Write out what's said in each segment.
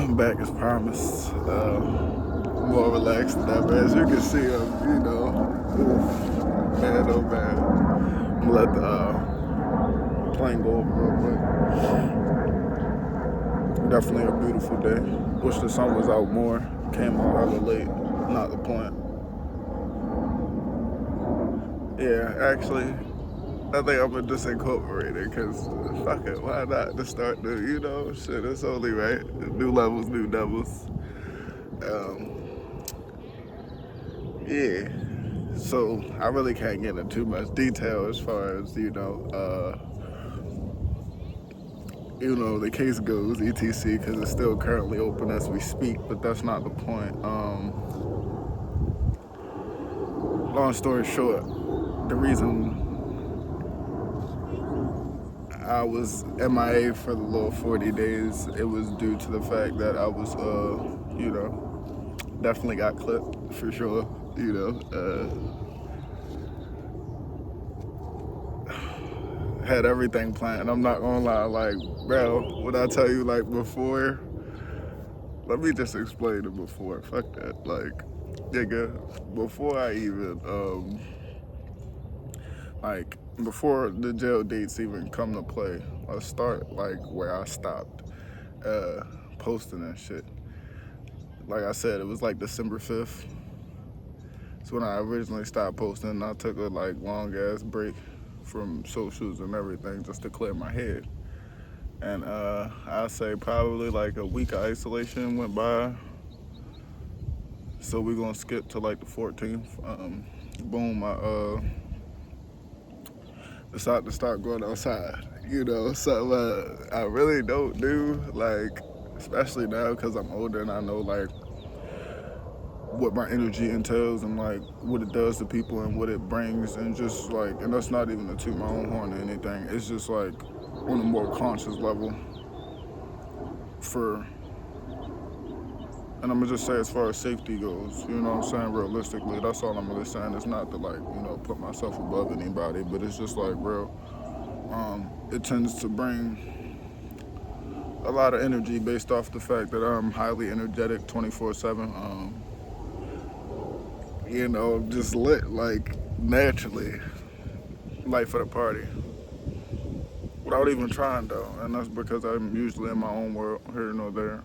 I'm back as promised. More relaxed than ever. As you can see, oof, man, oh man. I'm gonna let the plane go over real quick. Definitely a beautiful day. Wish the sun was out more. Came out hella late. Not the point. Yeah, actually, I think I'm gonna just incorporate it because fuck it, why not? To start the, shit, it's only right. New levels, new devils. Um, yeah. So I really can't get into too much detail as far as the case goes, etc. Because it's still currently open as we speak. But that's not the point. Long story short, the reason I was MIA for the little 40 days, it was due to the fact that I was, definitely got clipped for sure. Had everything planned. I'm not gonna lie, like, bro, what I tell you, like, before, let me just explain it before. Fuck that. Like, nigga, before I even, before the jail dates even come to play, let's start, like, where I stopped posting and shit. Like I said, it was, like, December 5th. It's when I originally stopped posting. I took a, like, long-ass break from socials and everything just to clear my head. And I'd say probably like a week of isolation went by. So we're gonna skip to like the 14th. Boom, I decided to start going outside. So I really don't do, like, especially now because I'm older and I know like what my energy entails and like what it does to people and what it brings, and just like, and that's not even to toot my own horn or anything. It's just like on a more conscious level for, and I'm gonna just say as far as safety goes, you know what I'm saying, realistically, that's all I'm really saying. It's not to like, put myself above anybody, but it's just like, bro, it tends to bring a lot of energy based off the fact that I'm highly energetic 24/7. Just lit, like, naturally, life of the party. Without even trying though, and that's because I'm usually in my own world, here nor there.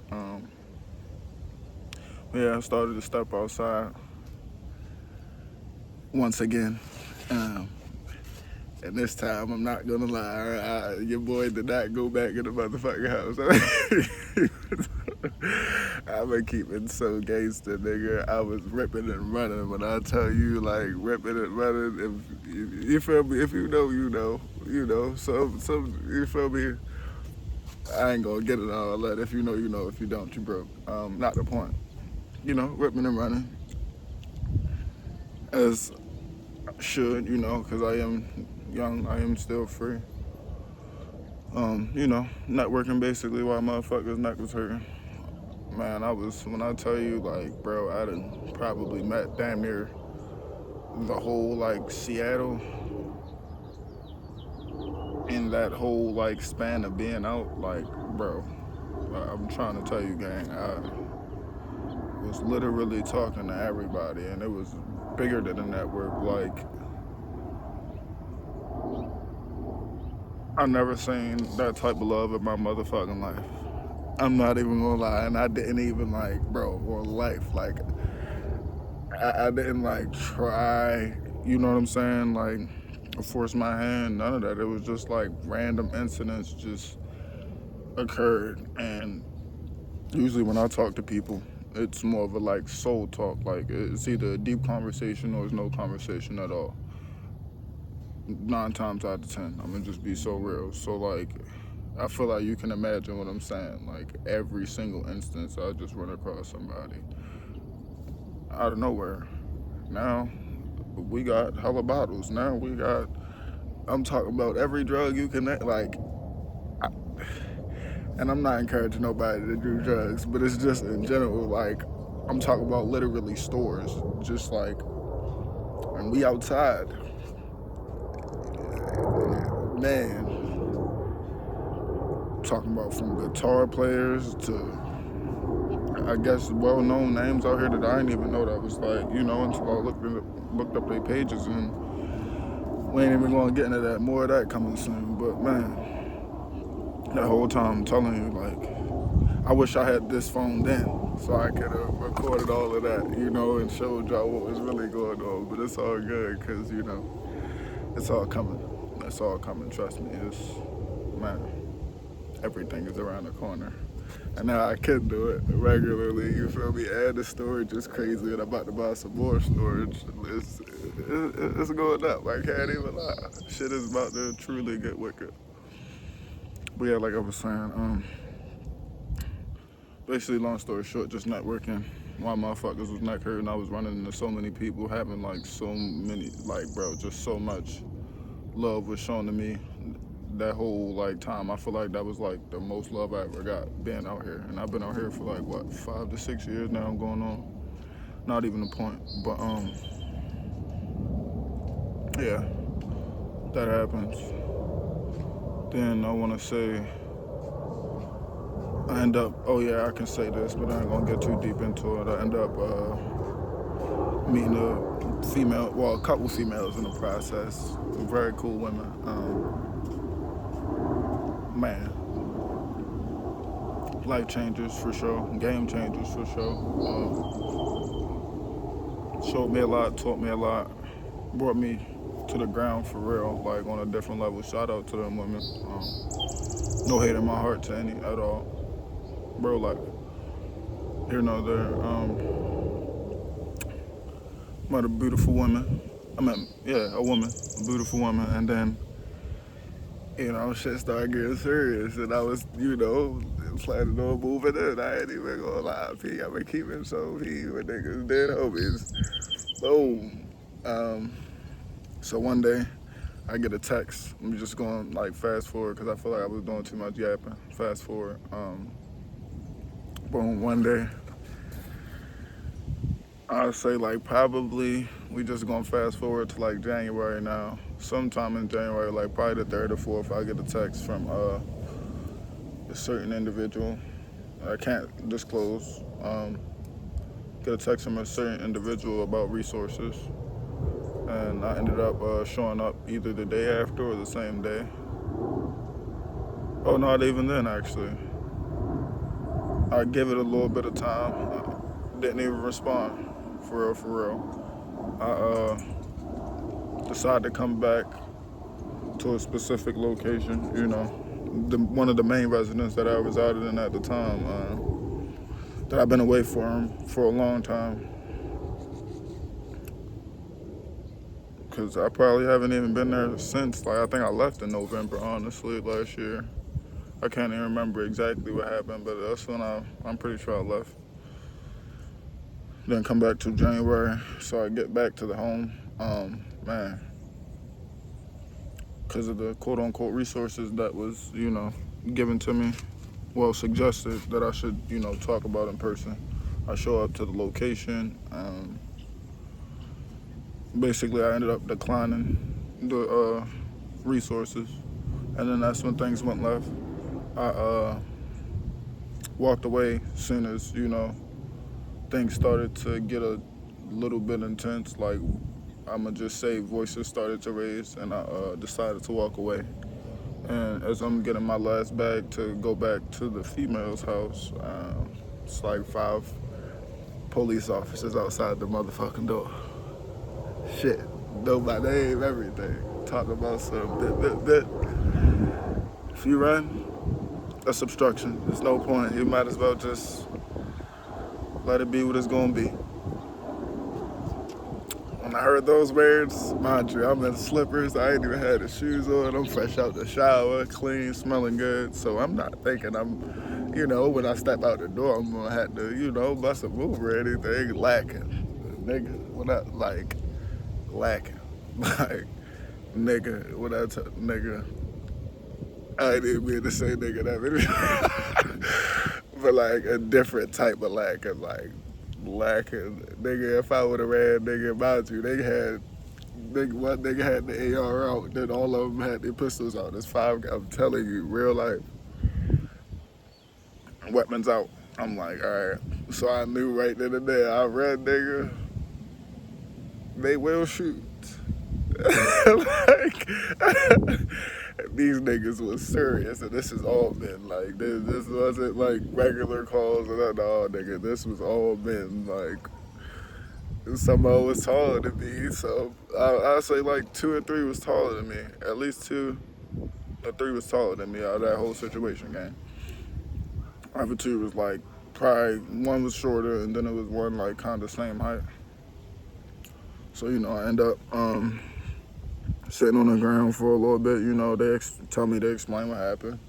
Yeah, I started to step outside once again. Um, and this time, I'm not gonna lie, your boy did not go back in the motherfucking house. I've been keeping so gangster, nigga. I was ripping and running. When I tell you, like, ripping and running, if you feel me, if you know, you know, So you feel me. I ain't gonna get it all that. If you know, you know. If you don't, you broke. Not the point. Ripping and running, as I should, because I am young. I am still free. Networking basically while motherfuckers' neck was hurting. Man, when I tell you, like, bro, I done probably met damn near the whole, like, Seattle in that whole, like, span of being out. Like, bro, I'm trying to tell you, gang, I was literally talking to everybody, and it was bigger than a network. Like, I never seen that type of love in my motherfucking life. I'm not even gonna lie, and I didn't even, like, bro, or life, like, I didn't, like, try, you know what I'm saying, like, force my hand, none of that. It was just like random incidents just occurred, and usually when I talk to people, it's more of a, like, soul talk. Like, it's either a deep conversation or it's no conversation at all. 9 times out of 10, I'm gonna just be so real. So, like, I feel like you can imagine what I'm saying. Like, every single instance, I just run across somebody out of nowhere. Now, we got hella bottles. Now I'm talking about every drug you can, like, and I'm not encouraging nobody to do drugs, but it's just in general, like, I'm talking about literally stores, just like, and we outside, man, talking about from guitar players to I guess well-known names out here that I didn't even know that was like, until I looked up their pages, and we ain't even gonna get into that. More of that coming soon. But man, that whole time I'm telling you, like, I wish I had this phone then, so I could have recorded all of that, and showed y'all what was really going on. But it's all good, cause it's all coming. It's all coming. Trust me. Man, everything is around the corner. And now I can do it regularly, you feel me? And the storage is crazy, and I'm about to buy some more storage. It's going up, I can't even lie. Shit is about to truly get wicked. But yeah, like I was saying, basically, long story short, just networking. While motherfuckers was neck hurting, I was running into so many people, having like so many, like, bro, just so much love was shown to me that whole like time. I feel like that was like the most love I ever got being out here, and I've been out here for like what, 5 to 6 years now going on. Not even a point, but yeah, that happens. Then I want to say I end up. Oh yeah, I can say this, but I ain't gonna get too deep into it. I end up meeting a female, well, a couple females in the process. Very cool women. Man, life changers for sure, game changers for sure. Showed me a lot, taught me a lot, brought me to the ground for real, like on a different level. Shout out to them women. No hate in my heart to any at all. Bro, like, here nor there. Met a beautiful woman. I mean, yeah, a woman, a beautiful woman, and then shit started getting serious, and I was, planning on moving in. I ain't even gonna lie, P. I've been keeping so P with niggas dead homies. Boom. So one day, I get a text. I'm just going like fast forward because I feel like I was doing too much yapping. Fast forward. Boom. One day, I'd say like probably we just gonna fast forward to like January now. Sometime in January, like probably the 3rd or 4th, I get a text from a certain individual. I can't disclose. Get a text from a certain individual about resources, and I ended up showing up either the day after or the same day. Oh, not even then actually. I gave it a little bit of time. Didn't even respond. For real, for real. I decided to come back to a specific location, one of the main residents that I resided in at the time, that I've been away from for a long time. Because I probably haven't even been there since, like, I think I left in November, honestly, last year. I can't even remember exactly what happened, but that's when I'm pretty sure I left. Then come back to January, so I get back to the home. Man, because of the quote-unquote resources that was, given to me, well, suggested that I should, talk about in person. I show up to the location. Basically, I ended up declining the resources, and then that's when things went left. I walked away as soon as, things started to get a little bit intense. Like, I'ma just say voices started to raise, and I decided to walk away. And as I'm getting my last bag to go back to the female's house, it's like 5 police officers outside the motherfucking door. Shit, know my name, everything. Talk about some bit. If you run, that's obstruction. There's no point. You might as well just let it be what it's gonna be. When I heard those words, mind you, I'm in slippers. I ain't even had the shoes on. I'm fresh out the shower, clean, smelling good. So I'm not thinking when I step out the door, I'm gonna have to, bust a move or anything. Lacking. Nigga, when I, like, lacking. Like, nigga, when I tell nigga, I didn't mean to say nigga that many. But like a different type of lacking, like lacking. Nigga, if I would have ran, nigga, about you, one nigga had the AR out, then all of them had their pistols out. There's 5 guys, I'm telling you, real life. Weapons out. I'm like, all right. So I knew right then and there, I read, nigga, they will shoot. Like, these niggas was serious, and this is all men. Like, this wasn't like regular calls and all, nigga. This was all men. Like, someone was taller than me, so I'd say like 2 or 3 was taller than me. At least 2 or 3 was taller than me out of that whole situation, gang. Other 2 was like probably one was shorter, and then it was one like kind of same height. So I end up sitting on the ground for a little bit. They tell me, they explain what happened,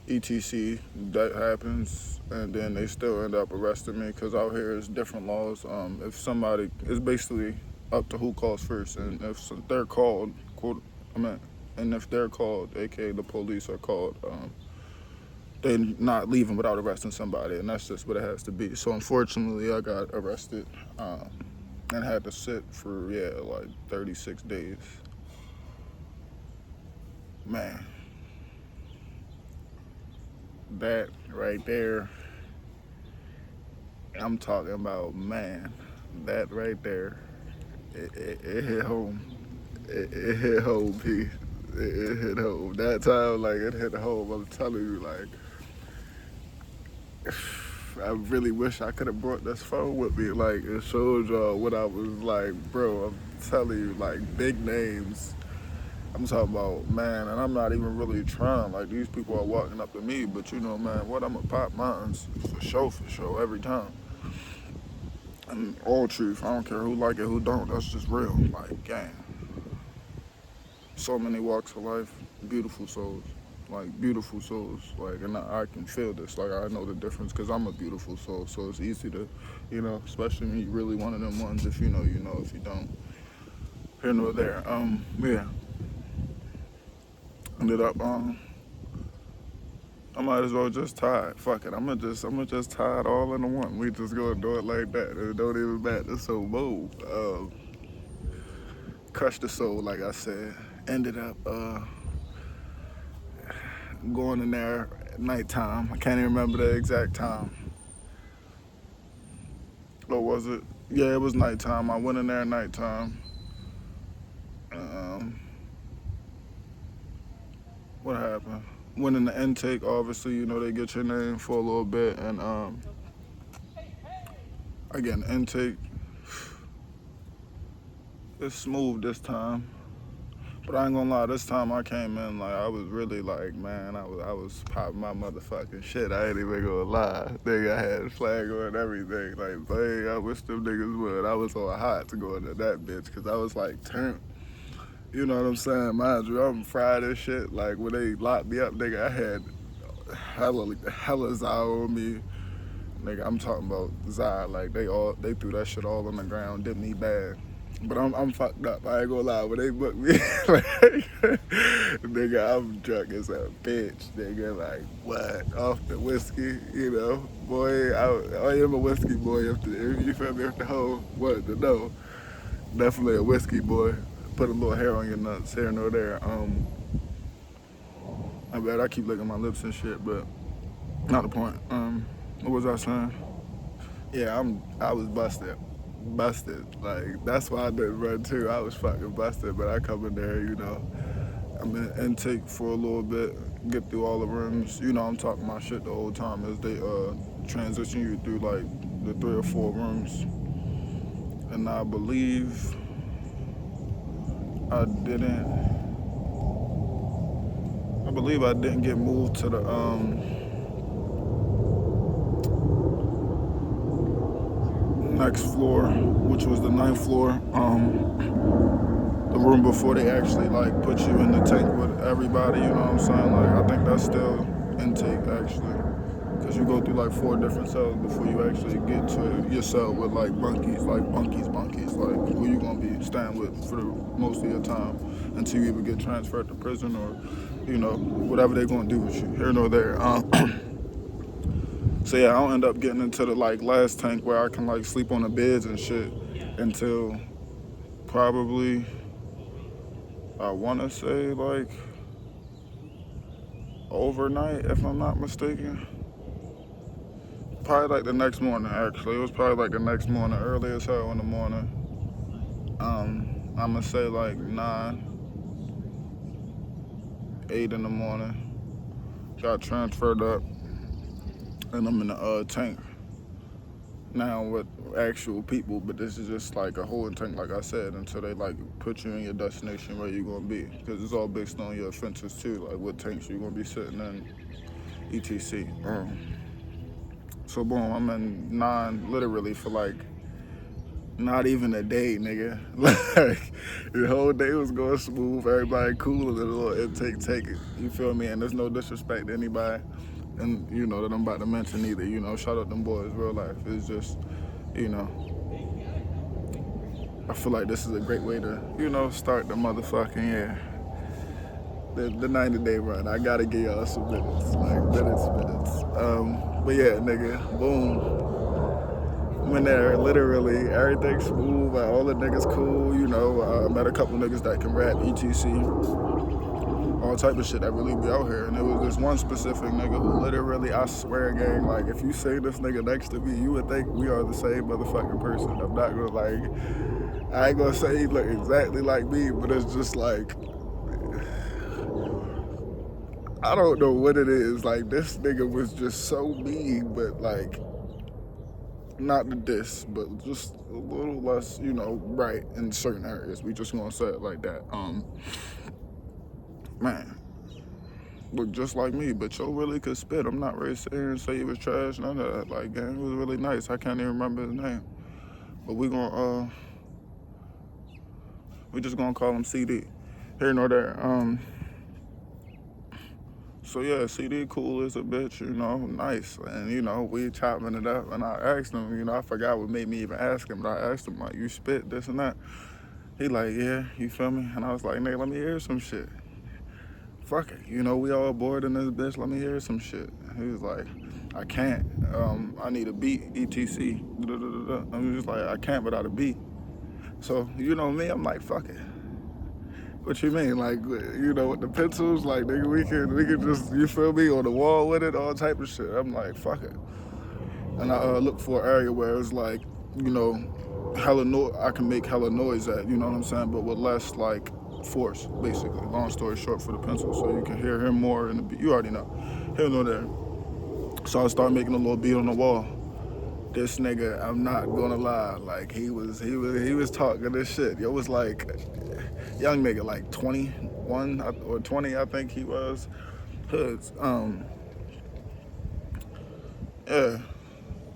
etc. That happens, and then they still end up arresting me because out here is different laws. If somebody, it's basically up to who calls first, and if they're called, quote, and if they're called, aka the police are called, they're not leaving without arresting somebody, and that's just what it has to be. So unfortunately, I got arrested and had to sit for like 36 days. Man, that right there, I'm talking about, man, that right there, it hit home. It hit home, P. It hit home. That time, like, it hit home. I'm telling you, like, I really wish I could have brought this phone with me. Like, it showed y'all what I was like, bro. I'm telling you, like, big names. I'm talking about, man, and I'm not even really trying. Like, these people are walking up to me, but man, what, I'm gonna pop mines for sure, every time. And all truth, I don't care who like it, who don't. That's just real. Like, gang. So many walks of life, beautiful souls. Like, beautiful souls. Like, and I can feel this. Like, I know the difference because I'm a beautiful soul. So it's easy to, especially when you really one of them ones. If you know, you know. If you don't, here nor there. Yeah. Ended up, I might as well just tie it. Fuck it. I'm gonna just tie it all into one. We just gonna do it like that. It don't even matter. So boom. Crushed the soul, like I said. Ended up going in there at nighttime. I can't even remember the exact time. Or was it? Yeah, it was nighttime. I went in there at nighttime. Um, what happened? Went in the intake. Obviously, they get your name for a little bit, and again, intake. It's smooth this time. But I ain't gonna lie, this time I came in, like, I was really like, man, I was popping my motherfucking shit. I ain't even gonna lie. Nigga, I had a flag on and everything. Like, dang, I wish them niggas would. I was on hot to go into that bitch, because I was like, turned. You know what I'm saying? Mind you, I'm fried as shit. Like, when they locked me up, nigga, I had hella Zai on me. Nigga, I'm talking about Zai. Like, they threw that shit all on the ground, did me bad. But I'm fucked up. I ain't gonna lie. When they booked me, like, nigga, I'm drunk as a bitch. Nigga, like, what? Off the whiskey, boy. I am a whiskey boy. If you feel me, if the whole wanted to know, definitely a whiskey boy. Put a little hair on your nuts, here nor there. I bet I keep licking my lips and shit, but not the point. What was I saying? Yeah, I was busted. Like, that's why I didn't run too. I was fucking busted, but I come in there, I'm in intake for a little bit, get through all the rooms. I'm talking my shit the whole time as they transition you through like the 3 or 4 rooms. And I believe I didn't get moved to the next floor, which was the 9th floor. The room before they actually like put you in the tank with everybody, you know what I'm saying? Like, I think that's still intake actually, because you go through like 4 different cells before you actually get to your cell with like bunkies, like who you gonna be staying with for the most of your time until you either get transferred to prison or, whatever they're gonna do with you, here nor there. So yeah, I'll end up getting into the like last tank where I can like sleep on the beds and shit until probably, I want to say, like, overnight, if I'm not mistaken. Probably like the next morning, actually. It was probably like the next morning, early as hell in the morning. I'm gonna say like 9, 8 in the morning. Got transferred up, and I'm in the tank now with actual people. But this is just like a holding tank, like I said, until they like put you in your destination where you're gonna be. Because it's all based on your offenses too, like what tanks you're gonna be sitting in, etc. So boom, I'm in 9 literally for like not even a day, nigga. Like the whole day was going smooth, everybody cool, and then a little intake take it. You feel me? And there's no disrespect to anybody, and you know that I'm about to mention either. You know, shout out them boys, real life. It's just, you know, I feel like this is a great way to, you know, start the motherfucking year. The 90-day run. I gotta give y'all some minutes, like minutes. But yeah, nigga, boom. I'm in there, literally, everything smooth, like, all the niggas cool, you know. I met a couple niggas that can rap, etc. All type of shit that really be out here. And there was this one specific nigga who literally, I swear, gang, like, if you see this nigga next to me, you would think we are the same motherfucking person. I'm not gonna, like, I ain't gonna say he look exactly like me, but it's just like, I don't know what it is. Like, this nigga was just so mean, but like, not the diss, but just a little less, you know, right in certain areas. We just gonna say it like that. Man, look just like me, but Joe really could spit. I'm not ready to sit here and say he was trash, none of that. Like, gang, it was really nice. I can't even remember his name. But we just gonna call him CD. Here nor there. So yeah, CD cool as a bitch, you know, nice. And you know, we chopping it up, and I asked him, you know, I forgot what made me even ask him, but I asked him, like, you spit this and that. He like, yeah, you feel me? And I was like, nigga, let me hear some shit. Fuck it, you know, we all bored in this bitch, let me hear some shit. He was like, I can't, I need a beat, etc. I'm just like, I can't without a beat. So, you know me, I'm like, fuck it. What you mean? Like, you know, with the pencils, like, nigga, we can just, you feel me, on the wall with it, all type of shit. I'm like, fuck it. And I look for an area where it's like, you know, I can make hella noise at, you know what I'm saying, but with less, like, force, basically. Long story short for the pencil, so you can hear him more in the beat. You already know. Here nor there. So I started making a little beat on the wall. This nigga, I'm not gonna lie, like he was talking this shit. It was like young nigga, like 21 or 20, I think he was. Hoods. Yeah.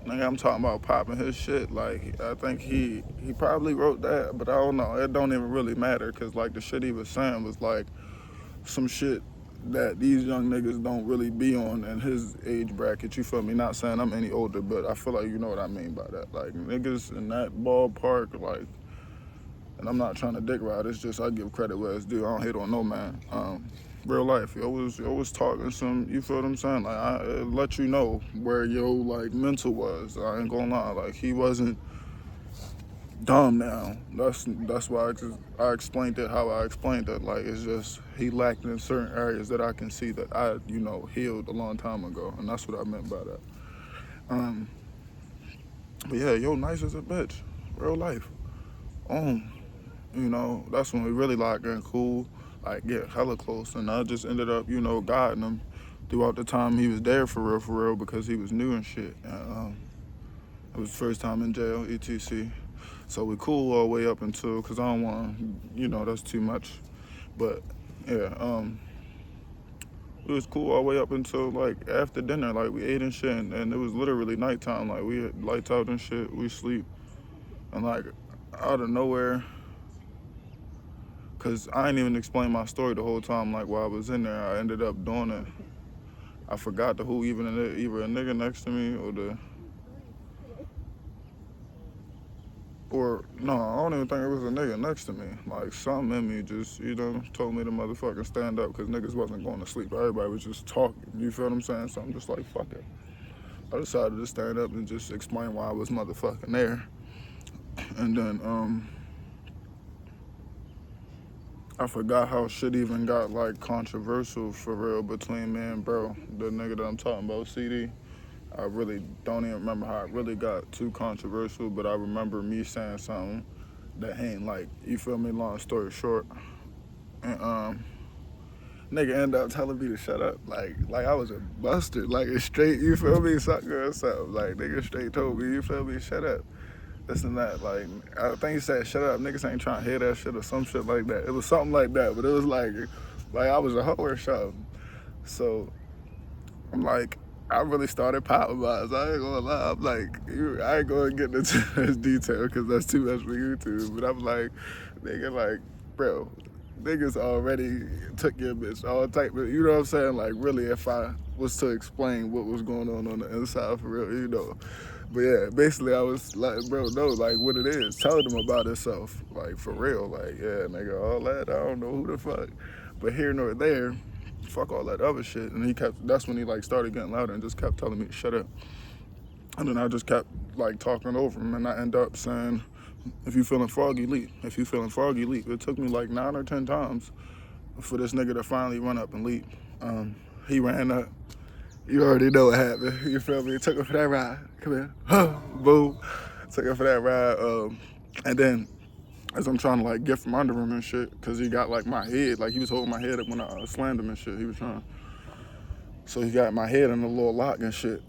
Nigga, I'm talking about popping his shit. Like, I think he probably wrote that, but I don't know. It don't even really matter, cause like the shit he was saying was like some shit that these young niggas don't really be on in his age bracket. You feel me? Not saying I'm any older, but I feel like you know what I mean by that. Like niggas in that ballpark, like, and I'm not trying to dick ride. It's just I give credit where it's due. I don't hate on no man. Real life, yo was talking some. You feel what I'm saying? Like I let you know where yo like mental was. I ain't gonna lie. Like he wasn't dumb now. That's why I explained it how I explained it. Like it's just he lacked in certain areas that I can see that I, you know, healed a long time ago, and that's what I meant by that. But yeah, yo, nice as a bitch, real life. You know, that's when we really locked in cool, like get hella close, and I just ended up, you know, guiding him throughout the time he was there for real, because he was new and shit. And, it was first time in jail, etc. So we cool all the way up until, cause I don't want, you know, that's too much. But yeah, it was cool all the way up until like after dinner, like we ate and shit, and it was literally nighttime. Like we had lights out and shit, we sleep, and like out of nowhere, cause I ain't even explain my story the whole time. Like while I was in there, I ended up doing it. I forgot the who, even either a nigga next to me or no, I don't even think it was a nigga next to me. Like something in me just, you know, told me to motherfucking stand up, because niggas wasn't going to sleep. Everybody was just talking. You feel what I'm saying? So I'm just like, fuck it. I decided to stand up and just explain why I was motherfucking there. And then I forgot how shit even got like controversial for real between me and bro, the nigga that I'm talking about, CD. I really don't even remember how it really got too controversial, but I remember me saying something that ain't like, you feel me, long story short. And nigga ended up telling me to shut up. Like I was a bastard. Like it's straight, you feel me, sucker or something. Like nigga straight told me, you feel me, shut up. This and that. Like I think he said shut up. Niggas ain't trying to hear that shit or some shit like that. It was something like that, but it was like I was a hoe or something. So I'm like, I really started popping mines. I ain't gonna lie. I'm like, I ain't gonna get into this detail because that's too much for YouTube. But I'm like, nigga, like, bro, niggas already took your bitch all type of, you know what I'm saying? Like, really, if I was to explain what was going on the inside for real, you know. But yeah, basically, I was like, bro, no, like what it is. Tell them about itself, like for real. Like, yeah, nigga, all that. I don't know who the fuck. But here nor there, fuck all that other shit. And he kept, that's when he like started getting louder and just kept telling me to shut up. And then I just kept like talking over him and I end up saying, if you feeling froggy, leap. If you feeling froggy, leap. It took me like 9 or 10 times for this nigga to finally run up and leap. He ran up. You already know what happened. You feel me? Took him for that ride. Come here. Boom. Took him for that ride. And then as I'm trying to like get from under him and shit, cause he got like my head, like he was holding my head up when I slammed him and shit. He was trying. So he got my head in a little lock and shit.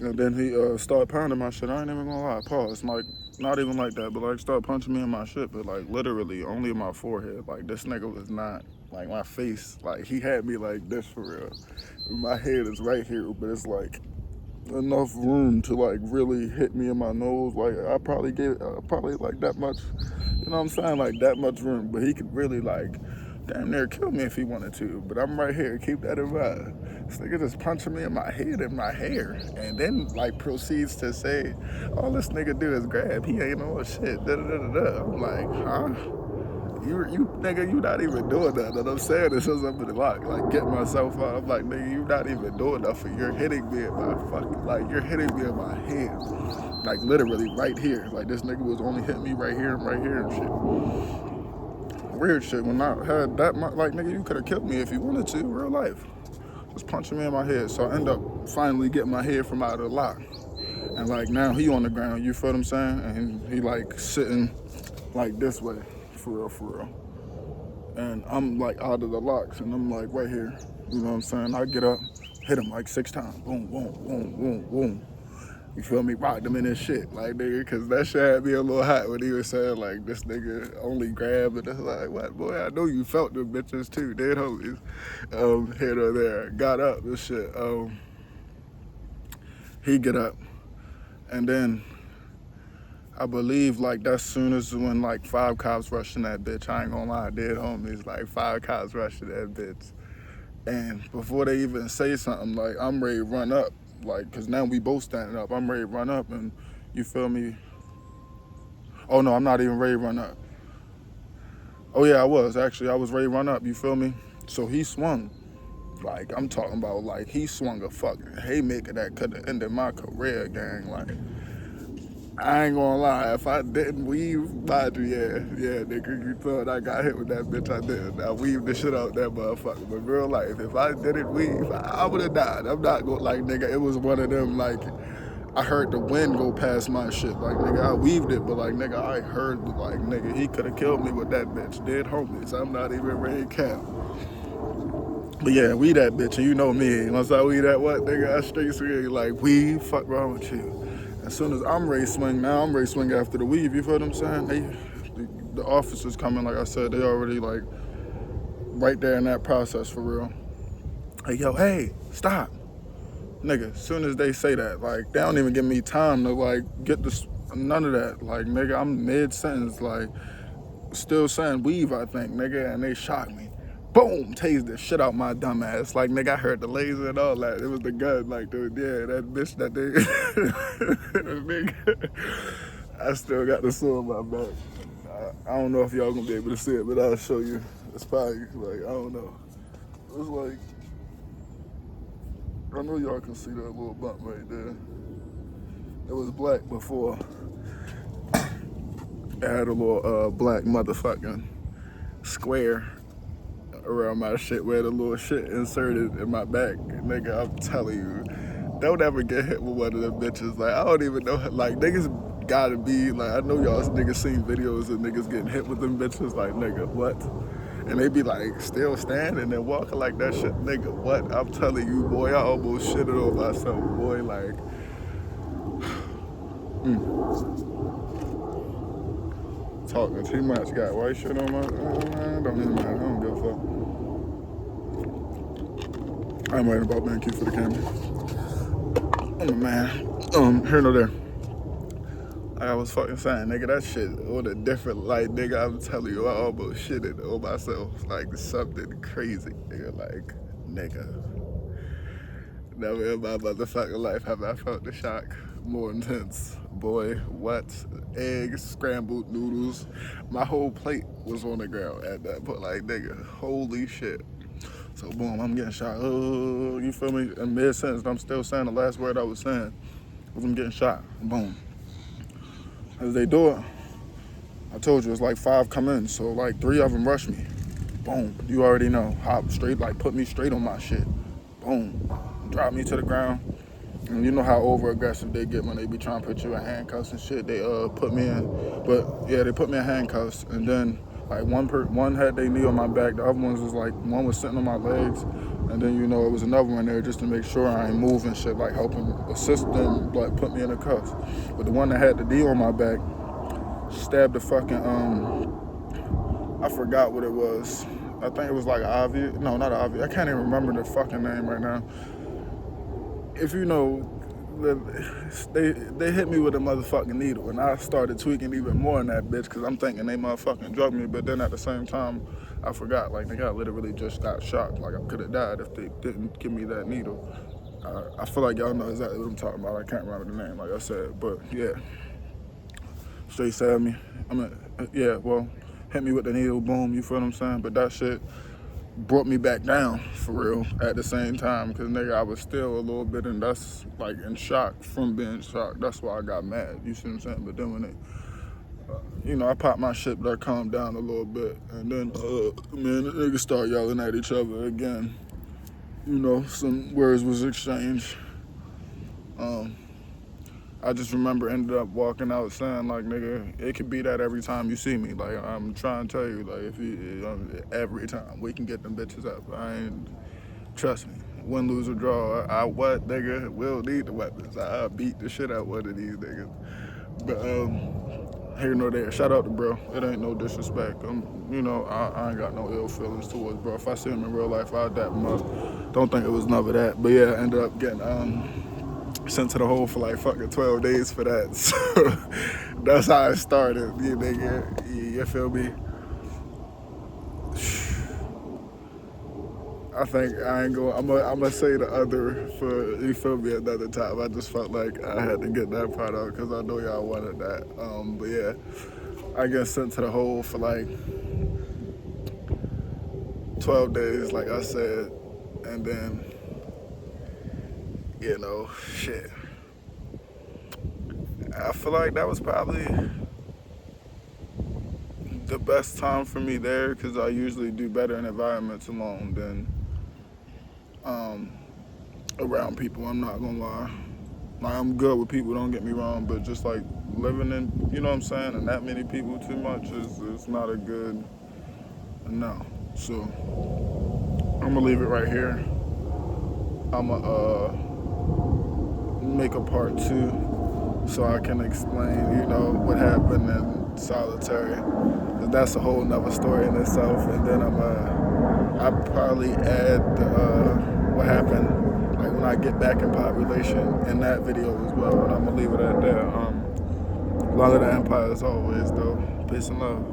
And then he started pounding my shit. I ain't even gonna lie. Pause. Like, not even like that, but like started punching me in my shit, but like literally only in my forehead. Like this nigga was not, like my face, like he had me like this for real. My head is right here, but it's like enough room to like really hit me in my nose. Like I probably gave probably like that much, you know what I'm saying? Like that much room, but he could really like damn near kill me if he wanted to. But I'm right here, keep that in mind. This nigga just punching me in my head and my hair, and then like proceeds to say, all this nigga do is grab. He ain't on shit. Da da da da da. I'm like, huh? You nigga, you not even doing that. And I'm saying this as I'm in the lock, like get myself out. I'm like, nigga, you not even doing nothing. You're hitting me in my fucking, like you're hitting me in my head, like literally right here. Like this nigga was only hitting me right here and shit. Weird shit. When I had that much, like nigga, you could have killed me if you wanted to, real life. Just punching me in my head. So I end up finally getting my head from out of the lock, and like now he on the ground. You feel what I'm saying? And he like sitting like this way. For real. And I'm like out of the locks and I'm like right here. You know what I'm saying? I get up, hit him like 6 times. Boom, boom, boom, boom, boom. You feel me? Rocked him in his shit. Like, nigga, cause that shit had me a little hot when he was saying like this nigga only grabbed and it's like, what boy, I know you felt them bitches too, dead homies. Here or there. Got up and shit. He get up and then I believe like that's soon as when like 5 cops rushing that bitch. I ain't gonna lie, dead homies, like 5 cops rushing that bitch. And before they even say something, like I'm ready to run up, like, cause now we both standing up. I'm ready to run up and you feel me? Oh no, I'm not even ready to run up. Oh yeah, I was ready to run up, you feel me? So he swung. Like I'm talking about like he swung a fucking haymaker that could have ended my career, gang. Like I ain't gonna lie, if I didn't weave, mind you, yeah, nigga, you thought I got hit with that bitch, I did. I weaved the shit out that motherfucker. But real life, if I didn't weave, I would have died. I'm not going, like, nigga, it was one of them, like, I heard the wind go past my shit. Like, nigga, I weaved it, but, like, nigga, I heard, like, nigga, he could have killed me with that bitch. Dead homies. I'm not even ready to cap. But yeah, we that bitch, and you know me. Once I weave that what, nigga, I straight swing, like, weave, fuck wrong with you. As soon as I'm ready to swing, now I'm ready to swing after the weave, you feel what I'm saying? The officers coming, like I said, they already like right there in that process for real. Hey, yo, hey, stop. Nigga, as soon as they say that, like, they don't even give me time to like get this, none of that. Like, nigga, I'm mid-sentence, like, still saying weave, I think, nigga, and they shocked me. Boom, tased the shit out my dumb ass. Like, nigga, I heard the laser and all that. It was the gun, like, dude, yeah, that bitch that they, nigga, I still got the sore on my back. I don't know if y'all gonna be able to see it, but I'll show you. It's probably, like, I don't know. It's like, I know y'all can see that little bump right there. It was black before. It had a little black motherfucking square around my shit where the little shit inserted in my back. Nigga, I'm telling you, don't ever get hit with one of them bitches. Like, I don't even know. Like, niggas gotta be, like, I know y'all niggas seen videos of niggas getting hit with them bitches. Like, nigga, what? And they be like, still standing and walking like that shit. Nigga, what? I'm telling you, boy, I almost shitted on myself, boy. Like, talking too much. Got white shit on my, don't even matter. I don't give a fuck. I'm worried about being cute for the camera. I'm a man. Here nor there. Like I was fucking saying, nigga, that shit on a different light, nigga. I'm telling you, I almost shitted on myself. Like something crazy, nigga. Like, nigga. Never in my motherfucking life have I felt the shock more intense. Boy, what? Eggs, scrambled noodles. My whole plate was on the ground at that point. Like, nigga, holy shit. So, boom, I'm getting shot. Oh, you feel me? In mid-sentence, I'm still saying the last word I was saying was I'm getting shot. Boom. As they do it, I told you, it's like 5 come in. So, like, 3 of them rush me. Boom. You already know. Hop straight, like, put me straight on my shit. Boom. Drop me to the ground. And you know how over aggressive they get when they be trying to put you in handcuffs and shit. They put me in, but yeah, they put me in handcuffs. And then like one had their knee on my back. The other ones was like one was sitting on my legs, and then you know it was another one there just to make sure I ain't moving shit, like helping assist them, like put me in the cuffs. But the one that had the knee on my back stabbed the fucking I forgot what it was. I think it was like Avi. No, not Avi. I can't even remember the fucking name right now. If you know, they hit me with a motherfucking needle, and I started tweaking even more in that bitch because I'm thinking they motherfucking drugged me, but then at the same time, I forgot. Like, the guy literally just got shocked. Like, I could have died if they didn't give me that needle. I feel like y'all know exactly what I'm talking about. I can't remember the name, like I said, but yeah. Straight stabbed me. Yeah, well, hit me with the needle, boom, you feel what I'm saying? But that shit brought me back down for real at the same time because nigga I was still a little bit and that's like in shock from being shocked. That's why I got mad, you see what I'm saying? But then when it you know, I popped my shit, but I calmed down a little bit, and then man, the niggas start yelling at each other again. You know, some words was exchanged. I just remember ended up walking out saying like, nigga, it could be that every time you see me. Like, I'm trying to tell you, like, if you every time we can get them bitches up. I ain't, trust me, win, lose or draw. I what, nigga, we'll need the weapons. I beat the shit out one of these niggas. But here nor there. Shout out to bro. It ain't no disrespect. You know, I ain't got no ill feelings towards bro. If I see him in real life, I'd dap him up. Don't think it was none of that. But yeah, I ended up getting sent to the hole for like fucking 12 days for that. So that's how it started. You nigga, you feel me? I think I ain't going. I'm gonna say the other for, you feel me, another time. I just felt like I had to get that part out because I know y'all wanted that. But yeah, I get sent to the hole for like 12 days, like I said, and then you know, shit. I feel like that was probably the best time for me there because I usually do better in environments alone than around people. I'm not gonna lie. Like, I'm good with people, don't get me wrong, but just like living in, you know what I'm saying, and that many people too much is not a good, no. So I'm gonna leave it right here. I'm gonna make a part 2 so I can explain, you know, what happened in solitary. That's a whole nother story in itself. And then I'll probably add what happened like when I get back in population in that video as well. And I'm gonna leave it at that. Love of the Empire as always though. Peace and love.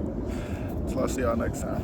So I'll see y'all next time.